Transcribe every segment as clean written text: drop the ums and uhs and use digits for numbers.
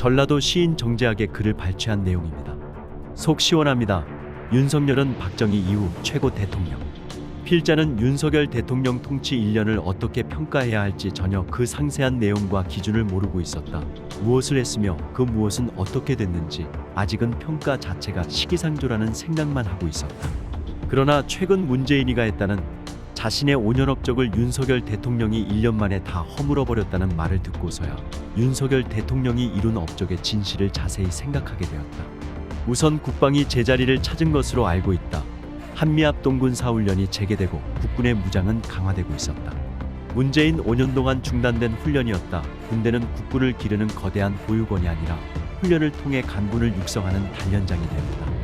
전라도 시인 정재학의 글을 발췌한 내용입니다. 속 시원합니다. 윤석열은 박정희 이후 최고 대통령. 필자는 윤석열 대통령 통치 1년을 어떻게 평가해야 할지 전혀 그 상세한 내용과 기준을 모르고 있었다. 무엇을 했으며 그 무엇은 어떻게 됐는지 아직은 평가 자체가 시기상조라는 생각만 하고 있었다. 그러나 최근 문재인이가 했다는 자신의 5년 업적을 윤석열 대통령이 1년 만에 다 허물어버렸다는 말을 듣고서야 윤석열 대통령이 이룬 업적의 진실을 자세히 생각하게 되었다. 우선 국방이 제자리를 찾은 것으로 알고 있다. 한미합 동군 사훈련이 재개되고 국군의 무장은 강화되고 있었다. 문재인 5년 동안 중단된 훈련이었다. 군대는 국군을 기르는 거대한 보육원이 아니라 훈련을 통해 간군을 육성하는 단련장이 되었다.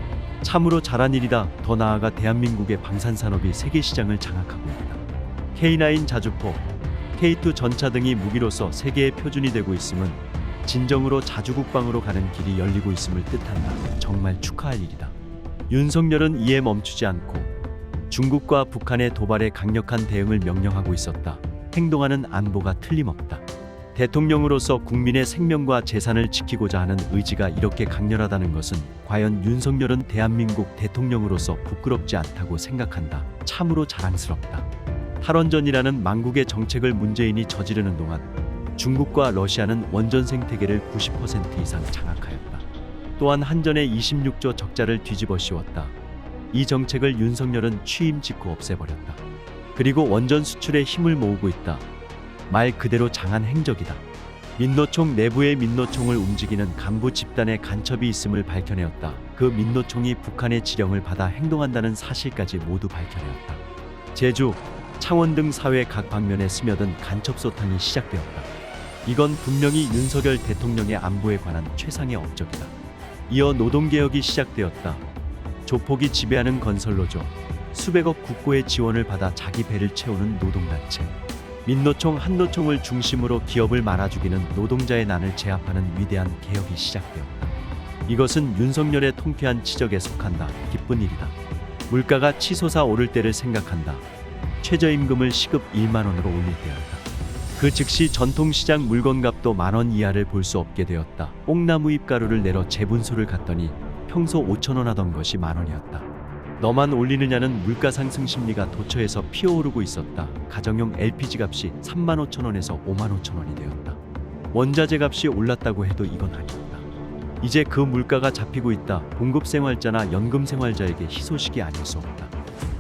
참으로 잘한 일이다. 더 나아가 대한민국의 방산산업이 세계시장을 장악하고 있다. K9 자주포, K2 전차 등이 무기로서 세계의 표준이 되고 있음은 진정으로 자주국방으로 가는 길이 열리고 있음을 뜻한다. 정말 축하할 일이다. 윤석열은 이에 멈추지 않고 중국과 북한의 도발에 강력한 대응을 명령하고 있었다. 행동하는 안보가 틀림없다. 대통령으로서 국민의 생명과 재산을 지키고자 하는 의지가 이렇게 강렬하다는 것은 과연 윤석열은 대한민국 대통령으로서 부끄럽지 않다고 생각한다. 참으로 자랑스럽다. 탈원전이라는 망국의 정책을 문재인이 저지르는 동안 중국과 러시아는 원전 생태계를 90% 이상 장악하였다. 또한 한전의 26조 적자를 뒤집어 씌웠다. 이 정책을 윤석열은 취임 직후 없애버렸다. 그리고 원전 수출에 힘을 모으고 있다. 말 그대로 장한 행적이다. 민노총 내부의 민노총을 움직이는 간부 집단의 간첩이 있음을 밝혀내었다. 그 민노총이 북한의 지령을 받아 행동한다는 사실까지 모두 밝혀내었다. 제주, 창원 등 사회 각 방면에 스며든 간첩 소탕이 시작되었다. 이건 분명히 윤석열 대통령의 안보에 관한 최상의 업적이다. 이어 노동개혁이 시작되었다. 조폭이 지배하는 건설노조, 수백억 국고의 지원을 받아 자기 배를 채우는 노동단체, 민노총 한노총을 중심으로 기업을 말아죽이는 노동자의 난을 제압하는 위대한 개혁이 시작되었다. 이것은 윤석열의 통쾌한 치적에 속한다. 기쁜 일이다. 물가가 치솟아 오를 때를 생각한다. 최저임금을 시급 1만 원으로 올릴 때였다. 그 즉시 전통시장 물건값도 10,000원 이하를 볼 수 없게 되었다. 뽕나무 잎가루를 내러 재분소를 갔더니 평소 5,000원 하던 것이 10,000원이었다. 너만 올리느냐는 물가 상승 심리가 도처에서 피어오르고 있었다. 가정용 LPG 값이 35,000원에서 55,000원이 되었다. 원자재 값이 올랐다고 해도 이건 아니었다. 이제 그 물가가 잡히고 있다. 봉급생활자나 연금생활자에게 희소식이 아닐 수 없다.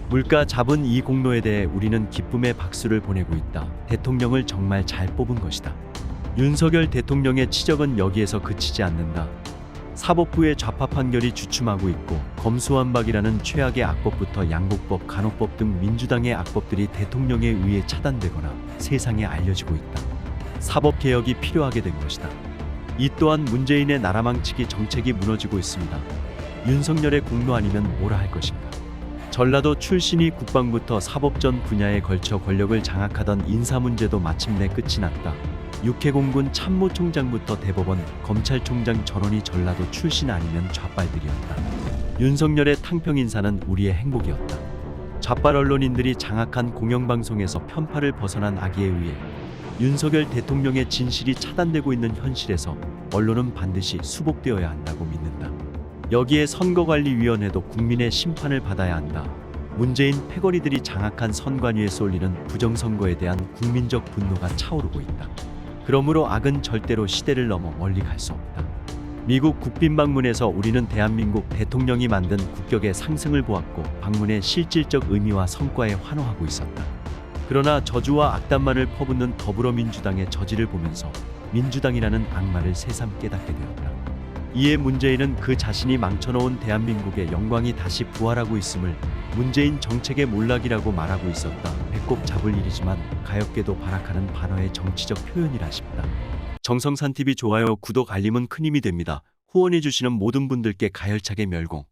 물가 잡은 이 공로에 대해 우리는 기쁨의 박수를 보내고 있다. 대통령을 정말 잘 뽑은 것이다. 윤석열 대통령의 치적은 여기에서 그치지 않는다. 사법부의 좌파 판결이 주춤하고 있고 검수완박이라는 최악의 악법부터 양곡법, 간호법 등 민주당의 악법들이 대통령에 의해 차단되거나 세상에 알려지고 있다. 사법개혁이 필요하게 된 것이다. 이 또한 문재인의 나라망치기 정책이 무너지고 있습니다. 윤석열의 공로 아니면 뭐라 할 것인가. 전라도 출신이 국방부터 사법전 분야에 걸쳐 권력을 장악하던 인사 문제도 마침내 끝이 났다. 육해공군 참모총장부터 대법원, 검찰총장 전원이 전라도 출신 아니면 좌빨들이었다. 윤석열의 탕평 인사는 우리의 행복이었다. 좌빨 언론인들이 장악한 공영방송에서 편파를 벗어난 악의에 의해 윤석열 대통령의 진실이 차단되고 있는 현실에서 언론은 반드시 수복되어야 한다고 믿는다. 여기에 선거관리위원회도 국민의 심판을 받아야 한다. 문재인 패거리들이 장악한 선관위에 쏠리는 부정선거에 대한 국민적 분노가 차오르고 있다. 그러므로 악은 절대로 시대를 넘어 멀리 갈 수 없다. 미국 국빈 방문에서 우리는 대한민국 대통령이 만든 국격의 상승을 보았고 방문의 실질적 의미와 성과에 환호하고 있었다. 그러나 저주와 악담만을 퍼붓는 더불어민주당의 저지를 보면서 민주당이라는 악마를 새삼 깨닫게 되었다. 이에 문재인은 그 자신이 망쳐놓은 대한민국의 영광이 다시 부활하고 있음을 문재인 정책의 몰락이라고 말하고 있었다. 배꼽 잡을 일이지만 가엾게도 발악하는 반어의 정치적 표현이라 싶다. 정성산TV 좋아요, 구독, 알림은 큰 힘이 됩니다. 후원해주시는 모든 분들께 가열차게 멸공.